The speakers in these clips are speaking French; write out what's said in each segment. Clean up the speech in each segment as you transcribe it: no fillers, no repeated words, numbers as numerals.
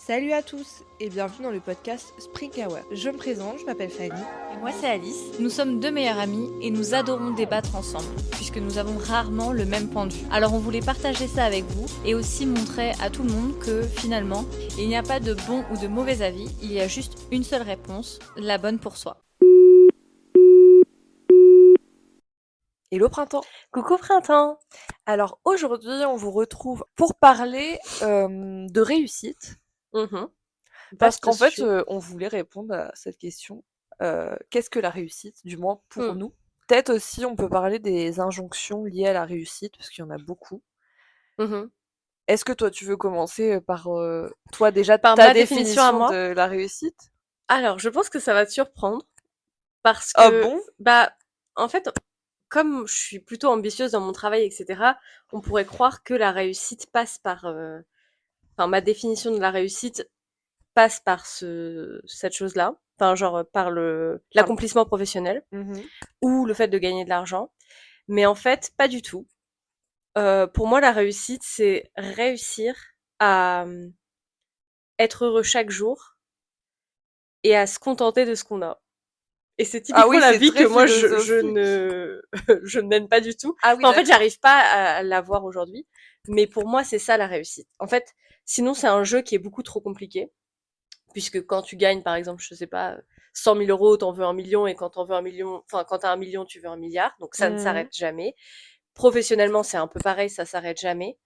Salut à tous et bienvenue dans le podcast Spring Hour. Je me présente, je m'appelle Fanny. Et moi c'est Alice. Nous sommes deux meilleures amies et nous adorons débattre ensemble, puisque nous avons rarement le même point de vue. Alors on voulait partager ça avec vous et aussi montrer à tout le monde que finalement, il n'y a pas de bon ou de mauvais avis, il y a juste une seule réponse, la bonne pour soi. Hello Printemps. Coucou Printemps. Alors aujourd'hui on vous retrouve pour parler de réussite. Parce qu'en fait on voulait répondre à cette question. Qu'est-ce que la réussite, du moins pour nous? Peut-être aussi on peut parler des injonctions liées à la réussite, parce qu'il y en a beaucoup. Est-ce que toi tu veux commencer par toi déjà Par ta ma définition à définition moi. de la réussite? Alors je pense que ça va te surprendre, parce Ah que, bon? en fait, comme je suis plutôt ambitieuse dans mon travail, etc., on pourrait croire que la réussite passe par... ma définition de la réussite passe par cette chose-là, par l'accomplissement professionnel ou le fait de gagner de l'argent. Mais en fait, pas du tout. Pour moi, la réussite, c'est réussir à être heureux chaque jour et à se contenter de ce qu'on a. Et c'est Ah typiquement oui, la c'est vie que très moi je philosophique. ne je ne mène pas du tout. Ah oui, En fait, d'accord. j'arrive pas à l'avoir aujourd'hui. Mais pour moi, c'est ça la réussite. En fait, sinon c'est un jeu qui est beaucoup trop compliqué, puisque quand tu gagnes, par exemple, je sais pas, 100 000 euros, t'en veux 1 million, et quand t'en veux 1 million, quand t'as 1 million, tu veux 1 milliard, donc ça ne Mhm. s'arrête jamais. Professionnellement, c'est un peu pareil, ça s'arrête jamais.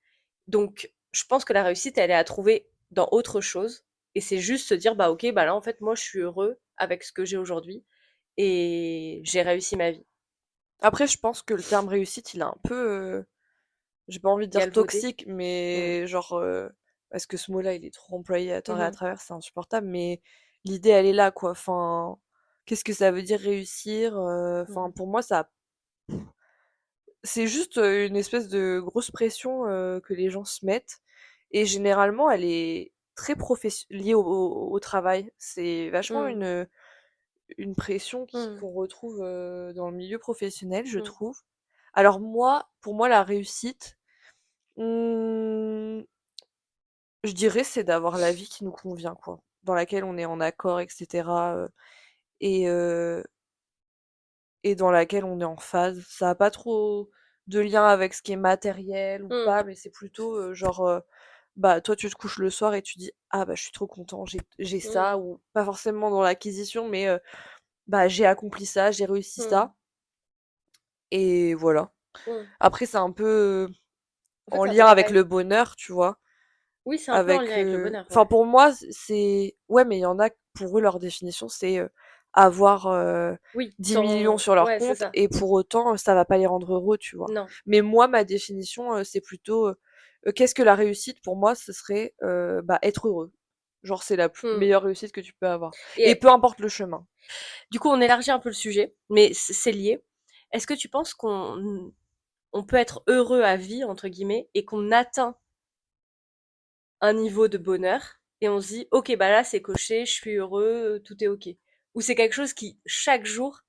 Donc, je pense que la réussite, elle est à trouver dans autre chose, et c'est juste se dire, bah ok, bah là, en fait, moi, je suis heureux avec ce que j'ai aujourd'hui, et j'ai réussi ma vie. Après, je pense que le terme réussite, il est un peu, j'ai pas envie de dire Galvaudé. toxique, Mm. mais genre, parce que ce mot-là, il est trop employé à tort et à Mhm. travers, c'est insupportable, mais l'idée, elle est là, quoi. Enfin, qu'est-ce que ça veut dire réussir? Enfin, Mhm. pour moi, ça, c'est juste une espèce de grosse pression que les gens se mettent, et généralement, elle est très liée au travail. C'est vachement Mm. une pression Mm. qu'on retrouve dans le milieu professionnel, je Mm. trouve. Alors moi, pour moi, la réussite, mmh, je dirais, c'est d'avoir la vie qui nous convient, quoi, dans laquelle on est en accord, etc. Et, euh, et dans laquelle on est en phase. Ça a pas trop de lien avec ce qui est matériel ou Mm. pas, mais c'est plutôt genre, bah toi tu te couches le soir et tu dis ah bah je suis trop content, j'ai Mm. ça, ou pas forcément dans l'acquisition, mais bah j'ai accompli ça, j'ai réussi Mm. ça, et voilà. Mm. Après, c'est un peu En fait, en c'est un peu lien avec pareil. le bonheur, tu vois. Oui, c'est un peu en lien Avec, avec le bonheur, enfin, ouais. pour moi, c'est ouais, mais il y en a, pour eux, leur définition, c'est avoir Oui, 10 millions sur leur ouais, c'est compte, ça. et pour autant, ça va pas les rendre heureux, tu vois. Non. Mais moi, ma définition, c'est plutôt qu'est-ce que la réussite pour moi, ce serait bah, être heureux. Genre, c'est la Mm. meilleure réussite que tu peux avoir. Et Et peu importe le chemin. du coup, on élargit un peu le sujet, mais c'est lié. Est-ce que tu penses qu'on peut être heureux à vie, entre guillemets, et qu'on atteint un niveau de bonheur, et on se dit, ok, bah là, c'est coché, je suis heureux, tout est ok. Ou c'est quelque chose qui, chaque jour,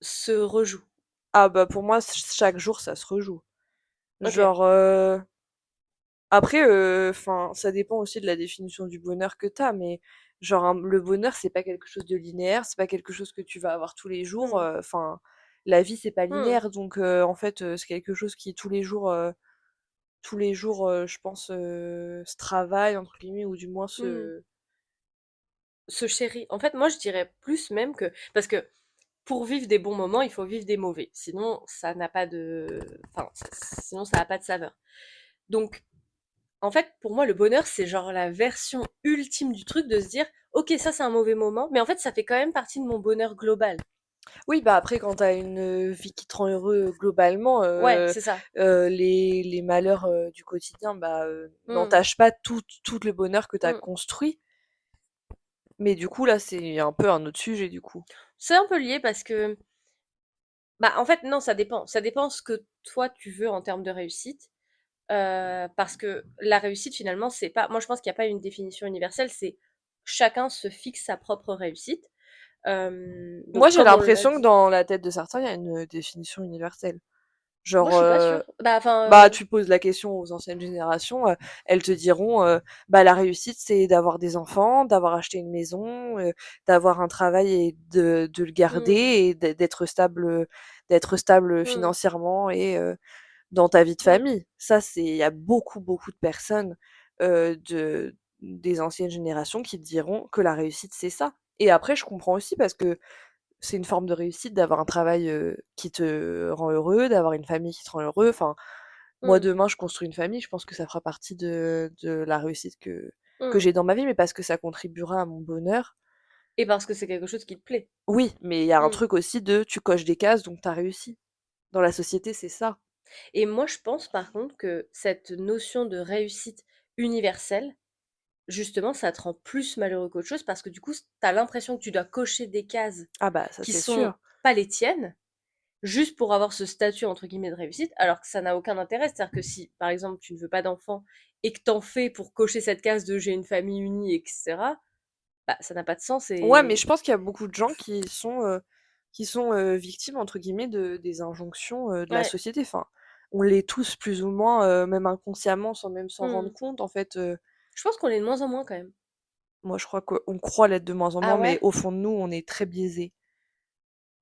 se rejoue. Ah bah pour moi, chaque jour, ça se rejoue. Ok. Genre, après, enfin, ça dépend aussi de la définition du bonheur que t'as, mais genre le bonheur, c'est pas quelque chose de linéaire, c'est pas quelque chose que tu vas avoir tous les jours. Hmm. Enfin, la vie, c'est pas Hmm. linéaire, donc en fait, c'est quelque chose qui tous les jours, je pense, se travaille entre guillemets, ou du moins Hmm. se. Se chérit. En fait, moi, je dirais plus même que... Parce que pour vivre des bons moments, il faut vivre des mauvais. Sinon, ça n'a pas de... sinon, ça n'a pas de saveur. Donc, en fait, pour moi, le bonheur, c'est genre la version ultime du truc de se dire, ok, ça, c'est un mauvais moment, mais en fait, ça fait quand même partie de mon bonheur global. Oui, bah après, quand t'as une vie qui te rend heureux globalement, Ouais, c'est ça. les malheurs du quotidien, bah Hmm. n'entachent pas tout le bonheur que t'as Hmm. construit. Mais du coup, là, c'est un peu un autre sujet, du coup. C'est un peu lié parce que, bah, en fait, non, ça dépend. Ça dépend ce que toi, tu veux en termes de réussite. Parce que la réussite, finalement, c'est pas. Moi, je pense qu'il n'y a pas une définition universelle. C'est chacun se fixe sa propre réussite. Moi, Donc, j'ai comme on l'a l'impression que dit. dans la tête de certains, il y a une définition universelle. Moi, Genre, je suis pas sûre. tu poses la question aux anciennes générations, elles te diront, la réussite, c'est d'avoir des enfants, d'avoir acheté une maison, d'avoir un travail et de le garder mmh, et d'être stable mmh, financièrement et dans ta vie de ouais, famille. Ça, c'est il y a beaucoup, beaucoup de personnes, de des anciennes générations qui te diront que la réussite, c'est ça. Et après, je comprends aussi parce que c'est une forme de réussite d'avoir un travail, qui te rend heureux, d'avoir une famille qui te rend heureux. Enfin, moi, mmh, demain, je construis une famille, je pense que ça fera partie de la réussite que mmh j'ai dans ma vie, mais parce que ça contribuera à mon bonheur. et parce que c'est quelque chose qui te plaît. Oui, mais il y a un Mmh truc aussi de tu coches des cases, donc tu as réussi. Dans la société, c'est ça. et moi, je pense, par contre, que cette notion de réussite universelle, justement, ça te rend plus malheureux qu'autre chose parce que, du coup, tu as l'impression que tu dois cocher des cases Ah bah, ça, qui c'est sont sûr. pas les tiennes, juste pour avoir ce statut, entre guillemets, de réussite, alors que ça n'a aucun intérêt. C'est-à-dire que si, par exemple, tu ne veux pas d'enfant et que t'en fais pour cocher cette case de j'ai une famille unie, etc., bah, ça n'a pas de sens Ouais, mais et... je pense qu'il y a beaucoup de gens qui sont, victimes entre guillemets de des injonctions, de la Ouais. société. Enfin, on l'est tous plus ou moins, même inconsciemment, sans même s'en rendre Hmm. compte. En fait, Je pense qu'on est de moins en moins quand même. moi, je crois qu'on croit l'être de moins en Ah moins, mais ouais? au fond de nous, on est très biaisés.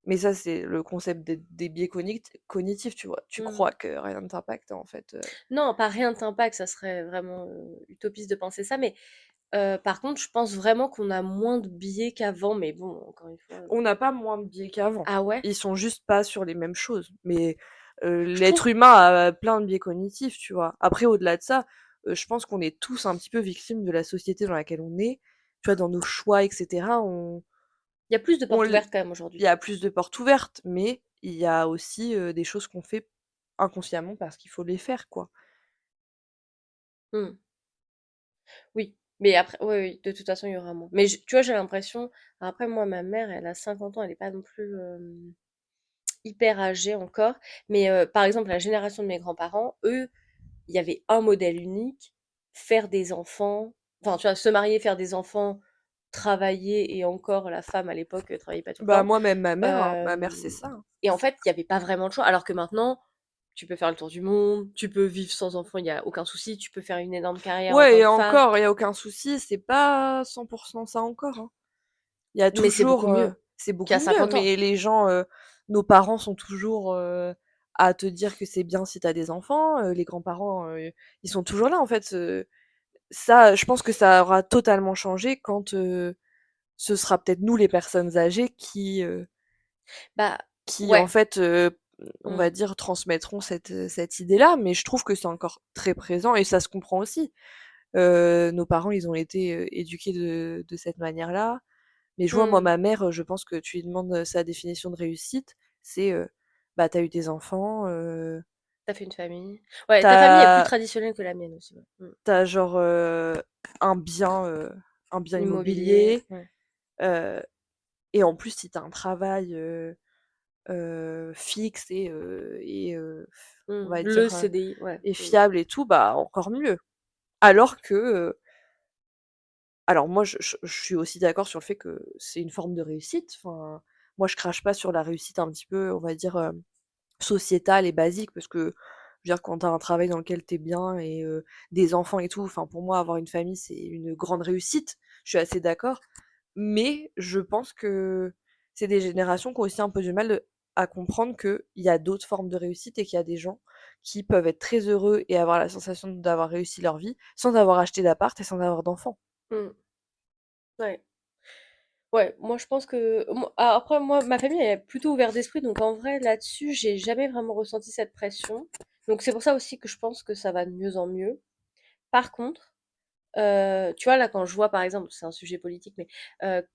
Mais ça, c'est le concept des biais cognitifs, tu vois? Tu Hmm. crois que rien ne t'impacte, en fait, Non, pas rien de t'impacte, ça serait vraiment utopiste de penser ça, mais par contre, je pense vraiment qu'on a moins de billets qu'avant, mais bon, encore une fois... on n'a pas moins de biais qu'avant. Ah ouais? Ils sont juste pas sur les mêmes choses. Mais Je trouve... l'être humain a plein de biais cognitifs, tu vois. Après, au-delà de ça, je pense qu'on est tous un petit peu victimes de la société dans laquelle on est. Tu vois, dans nos choix, etc. Il y a plus de On, portes l- ouvertes quand même il y aujourd'hui. a plus de portes ouvertes, mais il y a aussi des choses qu'on fait inconsciemment parce qu'il faut les faire, quoi. Hmm. Oui, mais après, oui, oui, de toute façon, il y aura moins. Mais tu vois, j'ai l'impression, après, moi, ma mère, elle a 50 ans, elle n'est pas non plus hyper âgée encore. Mais par exemple, la génération de mes grands-parents, eux, il y avait un modèle unique, faire des enfants, enfin, tu vois, se marier, faire des enfants, travailler, et encore, la femme à l'époque travaillait pas tout le Bah, temps. moi, même ma mère, hein, ma mère, Euh, c'est ça, hein. et en fait, il n'y avait pas vraiment de choix. Alors que maintenant, tu peux faire le tour du monde, tu peux vivre sans enfant, il n'y a aucun souci, tu peux faire une énorme carrière en Ouais, tant et que femme. encore, il y a aucun souci, c'est pas 100% ça encore, hein. Il y a Mais c'est beaucoup toujours, mieux c'est qu'à beaucoup mieux, 50 ans. mais les gens, nos parents sont toujours, à te dire que c'est bien si tu as des enfants, les grands-parents, ils sont toujours là en fait, ça, je pense que ça aura totalement changé quand, ce sera peut-être nous les personnes âgées Bah, qui en ouais. fait, on va Mmh. dire transmettront cette idée-là, mais je trouve que c'est encore très présent et ça se comprend aussi. Nos parents, ils ont été, éduqués de cette manière-là. Mais je vois, moi, Mmh. ma mère, je pense que tu lui demandes sa définition de réussite, c'est bah, t'as eu des enfants, Tu fait une famille. Ouais, ta famille est plus t'as traditionnelle que la mienne aussi, ouais. Mmh. as genre un bien, euh, un bien Immobilier, immobilier, ouais. euh, et en plus, si t'as un travail fixe on Mmh. va Le dire, CDI, ouais. et Mmh. fiable et tout, bah encore mieux. Alors que, alors moi, je suis aussi d'accord sur le fait que c'est une forme de réussite. Enfin, moi, je crache pas sur la réussite un petit peu, on va dire, sociétale et basique parce que je veux dire quand tu as un travail dans lequel tu es bien et des enfants et tout, enfin pour moi avoir une famille c'est une grande réussite, je suis assez d'accord. Mais je pense que c'est des générations qui ont aussi un peu du mal à comprendre qu'il y a d'autres formes de réussite et qu'il y a des gens qui peuvent être très heureux et avoir la sensation d'avoir réussi leur vie sans avoir acheté d'appart et sans avoir d'enfants. Mmh. Ouais. Ouais, moi je pense que après moi ma famille elle est plutôt ouverte d'esprit donc en vrai là-dessus, j'ai jamais vraiment ressenti cette pression. Donc c'est pour ça aussi que je pense que ça va de mieux en mieux. Par contre, tu vois, là, quand je vois, par exemple, c'est un sujet politique, mais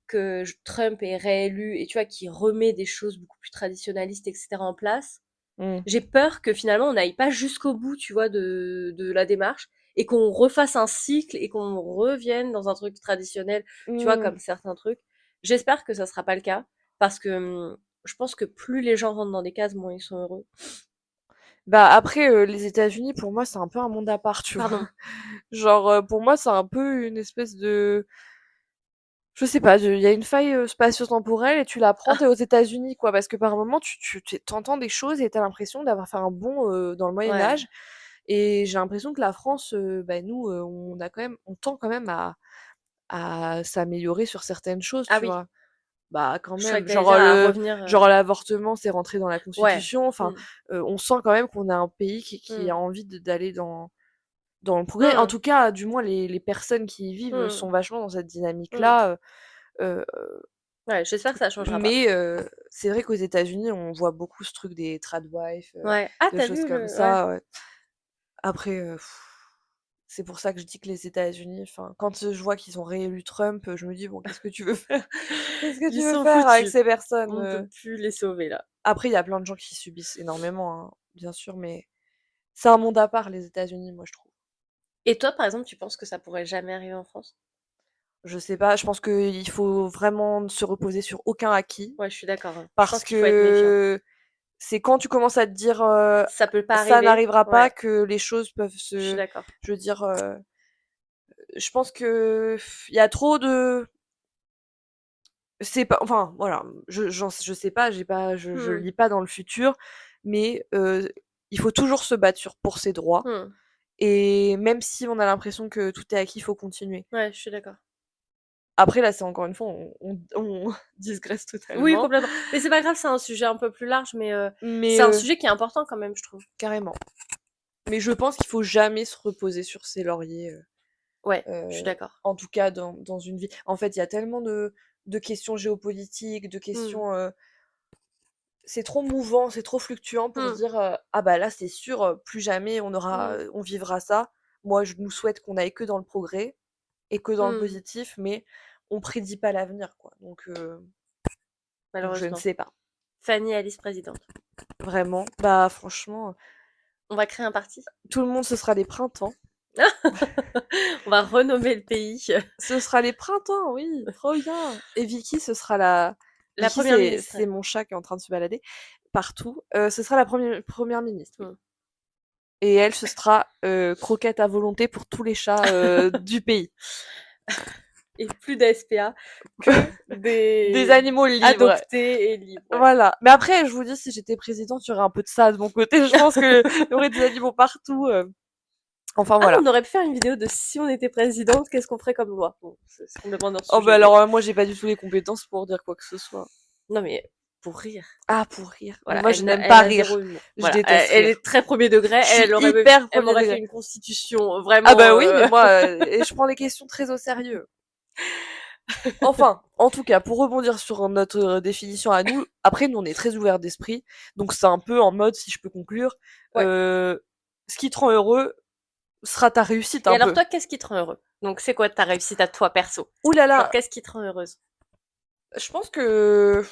que Trump est réélu et tu vois, qu'il remet des choses beaucoup plus traditionnalistes, etc. en place, Mm. j'ai peur que finalement, on n'aille pas jusqu'au bout, tu vois, de la démarche et qu'on refasse un cycle et qu'on revienne dans un truc traditionnel, tu vois, Mm. comme certains trucs. J'espère que ça sera pas le cas parce que je pense que plus les gens rentrent dans des cases, moins ils sont heureux. Bah après les États-Unis pour moi c'est un peu un monde à part, tu vois. Pardon. Genre pour moi c'est un peu une espèce de Je sais pas, il y a une faille spatio-temporelle et tu la prends, t'es aux États-Unis, quoi. Parce que par moment, t'entends des choses et t'as l'impression d'avoir fait un bond dans le Moyen Ouais. Âge. Et j'ai l'impression que la France, nous, on tend quand même à s'améliorer sur certaines choses, Ah tu oui, vois. Bah quand je croyais même, que t'allais dire à revenir. genre l'avortement, c'est rentré dans la Ouais. Constitution. Enfin, on sent quand même qu'on a un pays qui a Mm. envie d'aller dans le progrès. En Mm. tout cas, du moins les personnes qui y vivent Mm. sont vachement dans cette Mm. dynamique-là. Euh, Ouais, j'espère que ça changera pas. mais c'est vrai qu'aux États-Unis, on voit beaucoup ce truc des tradwives, Ouais. Ah, de t'as choses vu comme le... Ouais. ça. Ouais. Après, c'est pour ça que je dis que les États-Unis, enfin, quand je vois qu'ils ont réélu Trump, je me dis bon, qu'est-ce que tu veux faire? Qu'est-ce que Ils tu veux sont faire avec foutus. ces personnes? On peut plus les sauver, là. Après, il y a plein de gens qui subissent énormément, hein, bien sûr, mais c'est un monde à part, les États-Unis, moi, je trouve. Et toi, par exemple, tu penses que ça pourrait jamais arriver en France? Je sais pas, je pense qu'il faut vraiment ne se reposer sur aucun acquis, Ouais, je suis d'accord, hein. Je pense parce qu'il faut être méfiant. que c'est quand tu commences à te dire Ça peut pas ça arriver. n'arrivera pas Ouais, que les choses peuvent je suis se. d'accord. Je veux dire, je pense que il y a trop de. C'est pas. Enfin, voilà, je sais pas, je Hmm. lis pas dans le futur, mais il faut toujours se battre pour ses droits. Hmm. Et même si on a l'impression que tout est acquis, il faut continuer. Ouais, je suis d'accord. Après, là, c'est encore une fois, on digresse Oui, totalement. complètement. Mais c'est pas grave, c'est un sujet un peu plus large, mais Mais c'est un sujet qui est important quand même, je trouve. carrément. Mais je pense qu'il faut jamais se reposer sur ses lauriers. Ouais, je suis Euh, d'accord. en tout cas, dans une vie. En fait, il y a tellement de questions géopolitiques, de Hmm. questions. C'est trop mouvant, c'est trop fluctuant pour se Hmm. dire ah bah là, c'est sûr, plus jamais Hmm. on vivra ça. Moi, je nous souhaite qu'on aille que dans le progrès et que dans le Hmm. positif, mais on prédit pas l'avenir, quoi. Donc je ne Malheureusement. sais pas. Fanny Alice présidente. Vraiment. Bah franchement, On va créer un parti. tout le monde, ce sera les printemps. On va renommer le pays. Ce sera les printemps, oui, trop bien. Et Vicky, ce sera la. La Vicky, première ministre. c'est mon chat qui est en train de se balader partout. Ce sera la première ministre, oui. Hmm. Et elle, ce sera croquette à volonté pour tous les chats du pays. Et plus d'ASPA que Des des animaux libres. adoptés et libres. Ouais. Voilà. Mais après, je vous dis, si j'étais présidente, il y aurait un peu de ça de mon côté. Je pense qu'il y aurait des animaux partout. Enfin, Ah, voilà. on aurait pu faire une vidéo de si on était présidente, qu'est-ce qu'on ferait comme loi. Bon, c'est complètement hors Oh bah sujet, mais... alors, moi, j'ai pas du tout les compétences pour dire quoi que ce soit. Non, mais pour rire. Ah, pour rire. Mais Voilà, moi, je n'aime elle pas a zéro rire. humour. Je Voilà, déteste elle rire. est très premier degré. Je suis hyper Elle premier m'aurait fait degré. une constitution Ah vraiment. bah oui, mais moi, et je prends les questions très au sérieux. Enfin, en tout cas, pour rebondir sur notre définition à nous, après, nous, on est très ouverts d'esprit. Donc, c'est un peu en mode, si je peux conclure, Ouais. Ce qui te rend heureux sera ta réussite Et un alors peu. toi, qu'est-ce qui te rend heureux? Donc c'est quoi ta réussite à toi perso? Ouh là Genre là, qu'est-ce qui te rend heureuse? je pense que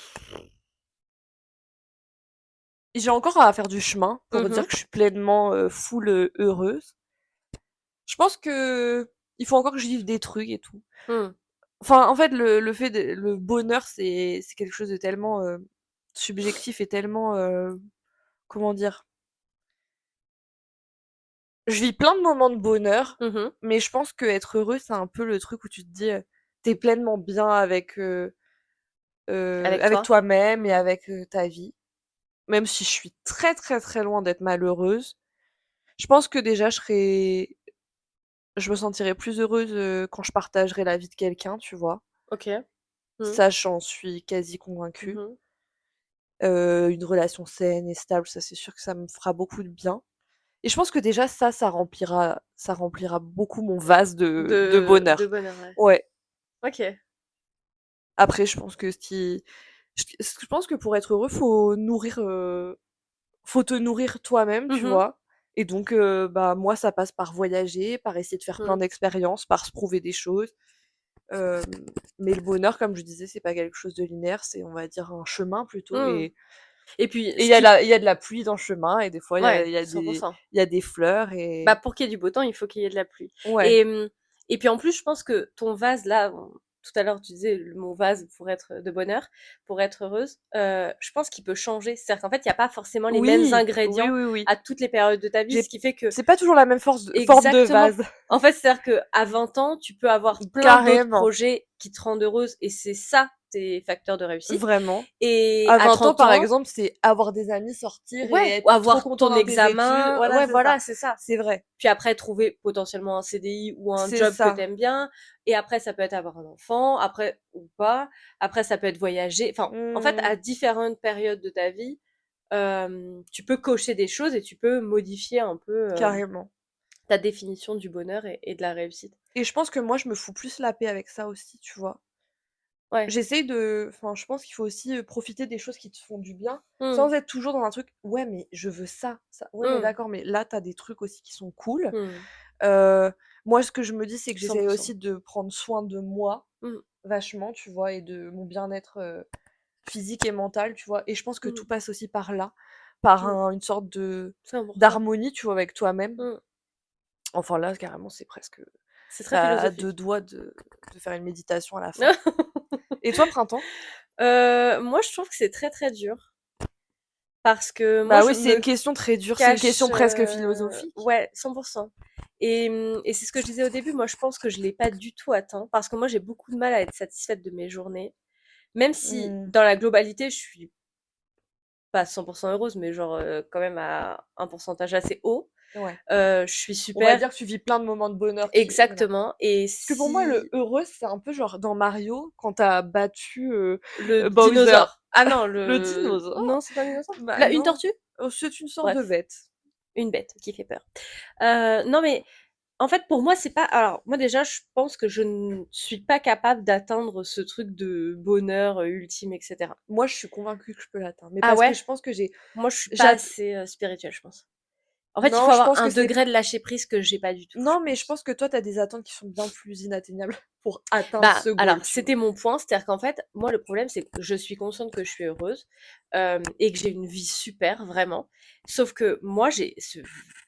j'ai encore à faire du chemin pour dire Mhm. que je suis pleinement full heureuse. Je pense que il faut encore que je vive des trucs et tout. Hmm. Enfin, en fait, le bonheur, c'est quelque chose de tellement subjectif et tellement, comment dire. Je vis plein de moments de bonheur, Mhm. mais je pense que être heureux, c'est un peu le truc où tu te dis, t'es pleinement bien Avec avec toi? toi-même et Hmm. avec ta vie. Même si je suis très très très loin d'être malheureuse, je pense que déjà je me sentirais plus heureuse quand je partagerais la vie de quelqu'un, tu vois. Ok. Hmm. Ça, j'en suis quasi convaincue. Mhm. Une relation saine et stable, ça c'est sûr que ça me fera beaucoup de bien. Et je pense que déjà ça remplira beaucoup mon vase de De bonheur. bonheur, ouais. Ouais. Ok. Après, je pense que je pense que pour être heureux, faut te nourrir toi-même, tu Mhm. vois. Et donc, bah moi, ça passe par voyager, par essayer de faire plein Hmm. d'expériences, par se prouver des choses. Euh, mais le bonheur, comme je disais, c'est pas quelque chose de linéaire, c'est on va dire un chemin plutôt. Hmm. Et puis Et ce qui... il y a de la pluie dans le chemin, et des fois Ouais, 100%. il y a des fleurs Bah et pour qu'il y ait du beau temps, il faut qu'il y ait de la pluie. ouais. Et, et puis en plus, je pense que ton vase là, tout à l'heure tu disais le mot vase pour être de bonheur, pour être heureuse, je pense qu'il peut changer. C'est-à-dire qu'en fait, il y a pas forcément les mêmes Oui, oui, ingrédients oui, oui. à toutes les périodes de ta vie, J'ai ce qui fait que c'est pas toujours la même forme de exactement. vase. En fait, c'est-à-dire qu'à 20 ans, tu peux avoir plein d'autres Carrément, projets qui te rendent heureuse et c'est ça tes facteurs de réussite. vraiment. Et À à 20 ans, 30 par ans, exemple, c'est avoir des amis, sortir et ouais, ou être trop avoir content ton dans tes études. examen, Voilà, ouais, c'est ça. voilà, c'est ça. C'est vrai. Puis après, trouver potentiellement un CDI ou un C'est job que ça. t'aimes bien. Et après, ça peut être avoir un enfant, après, ou pas. Après, ça peut être voyager. Enfin, en fait, Mmh, à différentes périodes de ta vie, tu peux cocher des choses et tu peux modifier un peu carrément. ta définition du bonheur et de la réussite. Et je pense que moi, je me fous plus la paix avec ça aussi, tu vois? Ouais. J'essaye de enfin, je pense qu'il faut aussi, profiter des choses qui te font du bien, Mmh. sans être toujours dans un truc: «Ouais, mais je veux ça, ça». Ouais, mais Mmh. d'accord, mais là, t'as des trucs aussi qui sont cool. Mmh. Heu, Moi, ce que je me dis, c'est que j'essaye 100%. aussi de prendre soin de moi, Mmh. vachement, tu vois? Et de mon bien-être, physique et mental, tu vois? Et je pense que Mmh. tout passe aussi par là, par Mmh. une sorte de C'est important. d'harmonie, tu vois, avec toi-même. Mmh. Enfin là, carrément, c'est presque C'est très à 2 philosophique. doigts de faire une méditation à la fin. Et toi, printemps? Moi, je trouve que c'est très, très dur parce que moi, Bah je oui, c'est une me question très dure, c'est une cache, question presque philosophique. ouais, 100%. Et c'est ce que je disais au début, moi, je pense que je l'ai pas du tout atteint parce que moi, j'ai beaucoup de mal à être satisfaite de mes journées. Même si, Mmh. dans la globalité, je suis pas 100% heureuse, mais genre, quand même à un pourcentage assez haut. Ouais. Je suis On va super dire que tu vis plein de moments de bonheur qui voilà. exactement et Parce que pour moi, le si heureux, c'est un peu genre dans Mario, quand tu as battu, le Bowser. dinosaure ah non, Le le non, dinosaure? c'est pas un dinosaure? Bah Là, une non, tortue? c'est une sorte de Bref, bête. une bête qui fait peur. Non mais en fait, pour moi, c'est pas. Alors, moi déjà, je pense que je ne suis pas capable d'atteindre ce truc de bonheur ultime, etc. Moi, je suis convaincue que je peux l'atteindre, mais Ah parce que ouais? je pense que j'ai Moi, je suis pas j'ad assez spirituelle, je pense. En fait, il faut non, je avoir pense un que c'est degré de lâcher prise que j'ai pas du tout, je non, mais je pense. pense que toi, tu as des attentes qui sont bien plus inatteignables pour atteindre Bah, ce goal, alors, tu c'était vois? mon point, c'est-à-dire qu'en fait, moi, le problème, c'est que je suis consciente que je suis heureuse et que j'ai une vie super, vraiment. Sauf que moi, j'ai ce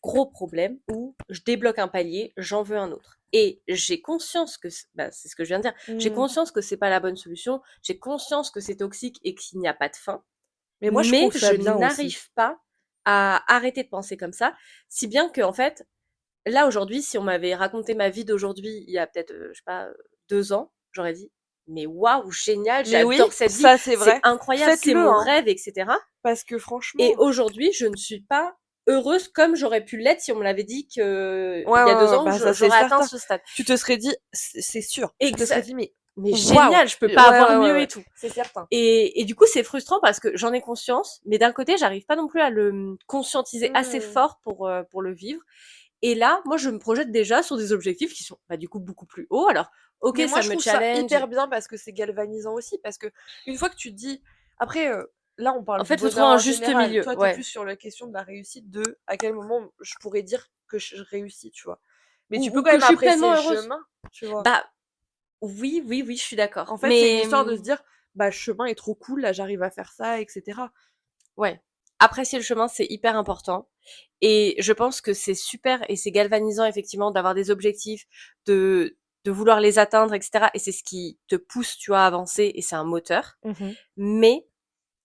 gros problème où je débloque un palier, j'en veux un autre. Et j'ai conscience que, bah, c'est ce que je viens de dire, j'ai Mmh. conscience que c'est pas la bonne solution, j'ai conscience que c'est toxique et qu'il n'y a pas de fin, Mais moi, je mais trouve ça je bien aussi. n'arrive pas à arrêter de penser comme ça, si bien que, en fait, là, aujourd'hui, si on m'avait raconté ma vie d'aujourd'hui, il y a peut-être, je sais pas, 2 ans, j'aurais dit: «Mais waouh, génial, Mais oui, j'adore cette vie, ça, c'est c'est vrai. incroyable, c'est Faites-le, mon hein, rêve» et cetera. parce que Et franchement aujourd'hui, je ne suis pas heureuse comme j'aurais pu l'être si on me l'avait dit ouais, qu'il y a ouais, 2 ouais, ans bah, ça, c'est j'aurais atteint certain. ce stade. Tu te serais dit c'est sûr, tu te serais Exact. dit: «Mais Mais waouh!» génial, je peux Ouais, pas avoir ouais, ouais, mieux et ouais, tout. c'est certain. Et du coup, c'est frustrant parce que j'en ai conscience, mais d'un côté, j'arrive pas non plus à le conscientiser assez Mmh. fort pour le vivre. Et là, moi, je me projette déjà sur des objectifs qui sont, bah, du coup, beaucoup plus hauts. Alors, ok, Mais moi, ça je me trouve ça challenge. hyper bien parce que c'est galvanisant aussi, parce que une fois que tu te dis après, là, on parle En du fait, faut bonheur trouver un en juste général. milieu. Toi, tu es Ouais. plus sur la question de la réussite, de à quel moment je pourrais dire que je réussis, tu vois? Mais tu peux Ou quand que même je suis apprécier pleinement le heureuse. chemin, tu vois? Bah, oui, oui, oui, je suis En d'accord. fait, c'est une Mais, histoire de se dire: «Bah, le chemin est trop cool, là, j'arrive à faire ça et cetera». ouais. Apprécier le chemin, c'est hyper important. Et je pense que c'est super et c'est galvanisant, effectivement, d'avoir des objectifs, de vouloir les atteindre, etc. Et c'est ce qui te pousse, tu vois, à avancer et c'est un moteur. Mmh. Mais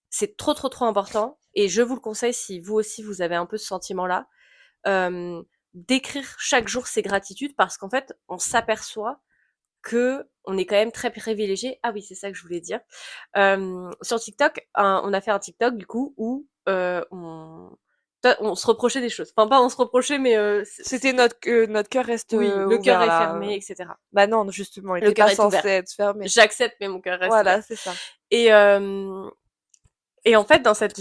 c'est trop, trop, trop important. Et je vous le conseille si vous aussi vous avez un peu ce sentiment-là, d'écrire chaque jour ses gratitudes parce qu'en fait, on s'aperçoit que on est quand même très privilégié. Ah oui, c'est ça que je voulais dire. Sur TikTok, on a fait un TikTok du coup où on se reprochait des choses. Enfin, pas on se reprochait, mais C'était c'était notre cœur reste, oui, le cœur ouvert est là, fermé, etc. Bah, non, justement, il Le était cœur pas est censé ouvert. être fermé. J'accepte, mais mon cœur reste ouvert. Voilà, c'est ça. Et euh, et en fait, dans cette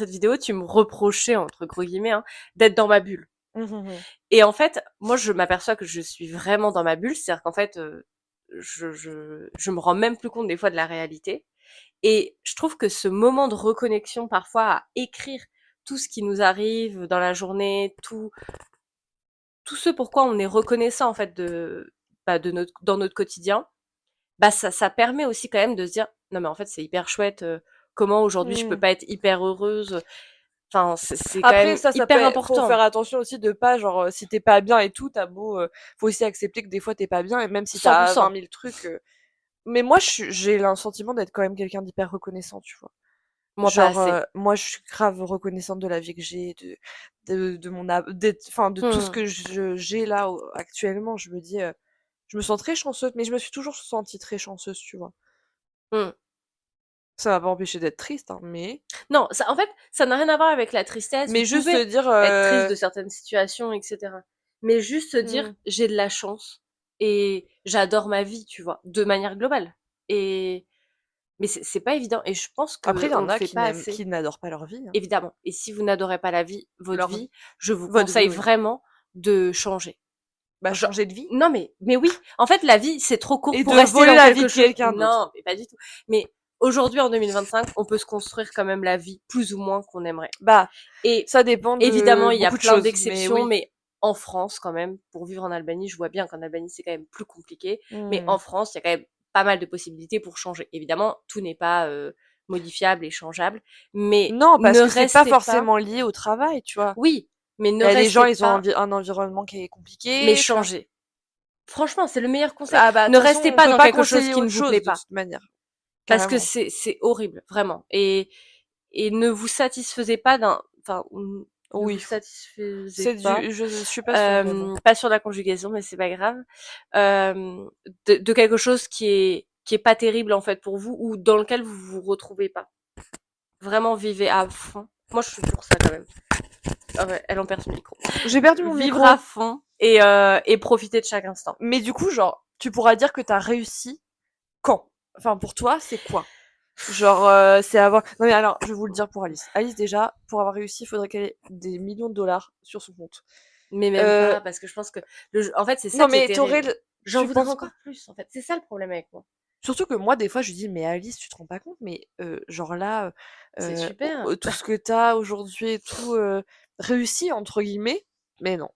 vidéo, tu me reprochais entre gros guillemets hein, d'être dans ma bulle. Mmh mh. Et en fait, moi, je m'aperçois que je suis vraiment dans ma bulle, c'est-à-dire qu'en fait, je me rends même plus compte des fois de la réalité. Et je trouve que ce moment de reconnexion, parfois, à écrire tout ce qui nous arrive dans la journée, tout ce pourquoi on est reconnaissant en fait dans notre quotidien, bah ça permet aussi quand même de se dire non mais en fait c'est hyper chouette. Comment aujourd'hui je peux Mmh. pas être hyper heureuse. Enfin c'est quand Après même ça peut hyper ê faut faire important. attention aussi de pas genre, si tu es pas bien et tout, tu as beau, faut aussi accepter que des fois tu es pas bien et même si tu as 20 100%. 000 trucs, Mais moi, j'ai le sentiment d'être quand même quelqu'un d'hyper reconnaissant, tu vois. Moi, pas Genre, assez. moi, je suis grave reconnaissante de la vie que j'ai, de mon, enfin, de tout ce que j'ai là actuellement. Je me dis, je me sens très chanceuse, mais je me suis toujours sentie très chanceuse, tu vois. Ça m'a pas empêché d'être triste, hein, mais. Non, ça, en fait, ça n'a rien à voir avec la tristesse. Vous Mais juste pouvez se dire. être triste de certaines situations, etc. Mais juste se dire, j'ai de la chance et j'adore ma vie, tu vois, de manière globale. Et mais c'est pas évident. Et je pense Après, il y qu'on en le a fait pas assez. qui n'adorent pas leur vie, hein. Évidemment. Et si vous n'adorez pas la vie, votre vie, je vous Votre vie, conseille oui. vraiment de changer. Bah, Genre, changer de vie. non, mais oui. En fait, la vie, c'est trop court Et pour de rester voler dans la vie quelque de chose. quelqu'un d'autre. Non, mais pas du tout. Mais aujourd'hui, en 2025, on peut se construire quand même la vie plus ou moins qu'on aimerait. Bah, et ça dépend de évidemment, il y a beaucoup de plein choses, d'exceptions, oui. mais en France, quand même, pour vivre en Albanie, je vois bien qu'en Albanie, c'est quand même plus compliqué. Mais Mmh. en France, il y a quand même pas mal de possibilités pour changer. Évidemment, tout n'est pas modifiable et changeable, mais Non, parce ne que c'est pas restez pas. forcément lié au travail, tu vois. Oui, mais ne Les gens, restez ils ont pas, un environnement qui est mais compliqué, enfin. changez. Franchement, c'est le meilleur conseil. Ah bah, de Ne toute façon, restez on pas peut dans pas quelque chose conseiller qui ne autre vous plaît chose, de pas. toute manière. Parce que Carrément. c'est horrible, vraiment. Et ne vous satisfaisez pas d'un, enfin, ne vous Oui. satisfaisez C'est pas, je suis pas sûre, mais bon. pas sur la conjugaison, mais c'est pas grave, de quelque chose qui est pas terrible, en fait, pour vous, ou dans lequel vous vous retrouvez pas. Vraiment, vivez à fond. Moi, je suis pour ça, quand même. Ah ouais, elle en perd son micro. J'ai perdu mon Vivre micro. à fond et profiter de chaque instant. Mais du coup, genre, tu pourras dire que t'as réussi quand? Enfin, pour toi, c'est quoi? Genre, c'est avoir. Non mais alors, je vais vous le dire pour Alice. Alice, déjà, pour avoir réussi, il faudrait qu'elle ait des millions de dollars sur son compte. Mais même pas, parce que je pense que en fait, c'est ça Non qui est mais t'aurais terrible. J'en tu voudrais penses pas? encore plus, en fait. C'est ça le problème avec moi. Surtout que moi, des fois, je dis, mais Alice, tu te rends pas compte, mais genre là, C'est super. tout ce que t'as aujourd'hui et tout, réussi, entre guillemets, mais non.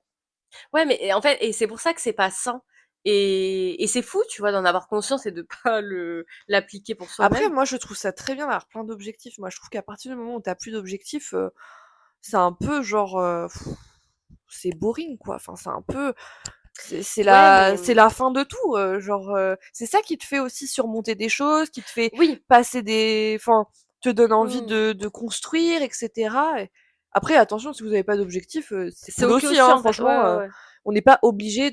Ouais, mais en fait, et c'est pour ça que c'est pas sain. Et c'est fou, tu vois, d'en avoir conscience et de pas l'appliquer pour Après, soi-même. moi, je trouve ça très bien d'avoir plein d'objectifs. Moi, je trouve qu'à partir du moment où t'as plus d'objectifs, c'est un peu genre, c'est boring, quoi. Enfin, c'est un peu, Ouais, mais c'est la fin de tout. Genre, c'est ça qui te fait aussi surmonter des choses, qui te fait oui. passer enfin, te donne envie Mm. de construire, etc. Après, attention, si vous n'avez pas d'objectif, c'est C'est cool ok aussi, aussi, hein. en fait. Ouais, Franchement, ouais, ouais. on n'est pas obligé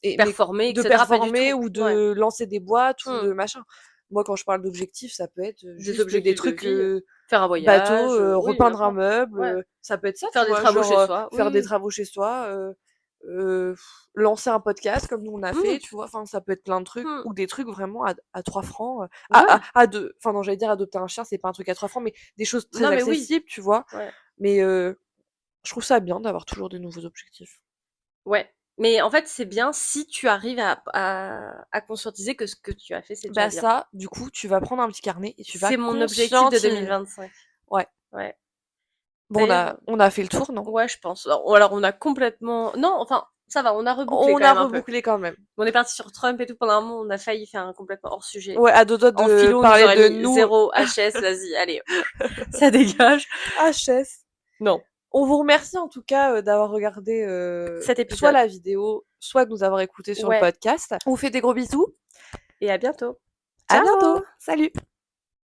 mais Performer, de etc. Pas du performer tout. ou Ouais. de lancer des boîtes ou Mm. de machin. Moi, quand je parle d'objectifs, ça peut être Des juste des objectifs de trucs vie. Faire un bateau, voyage. Oui, repeindre un n'importe. meuble, Ouais. ça peut être ça, tu Faire des vois, travaux genre chez soi. Oui, faire des oui. travaux chez soi, lancer un podcast comme nous on a fait, Mm. tu vois, enfin ça peut être plein de trucs Mm. ou des trucs vraiment à 3 francs, Ouais. à 2, enfin non, j'allais dire adopter un chien, c'est pas un truc à 3 francs, mais des choses très Non, mais oui. accessibles, tu vois. Ouais. Mais je trouve ça bien d'avoir toujours des nouveaux objectifs. Ouais. Mais en fait, c'est bien si tu arrives à conscientiser que ce que tu as fait, c'est déjà Bah bien. ça, du coup, tu vas prendre un petit carnet et tu vas C'est mon objectif de conscientiser. 2025. Ouais. Ouais. Bon, D'ailleurs, on a fait le tour, non? ouais, je pense. Alors, on a complètement. Non, enfin, ça va, on a rebouclé On quand a même un peu. rebouclé quand même. On est parti sur Trump et tout pendant un moment, on a failli faire un complètement hors sujet. Ouais, à deux doigts En de philo, on nous parler aurait de mis nous. 0 HS, vas-y, allez, ça dégage. HS. Non. On vous remercie en tout cas d'avoir regardé Cet soit épisode. la vidéo, soit de nous avoir écoutés sur le Ouais. podcast. On vous fait des gros bisous. Et à bientôt. À Ciao! bientôt. Salut.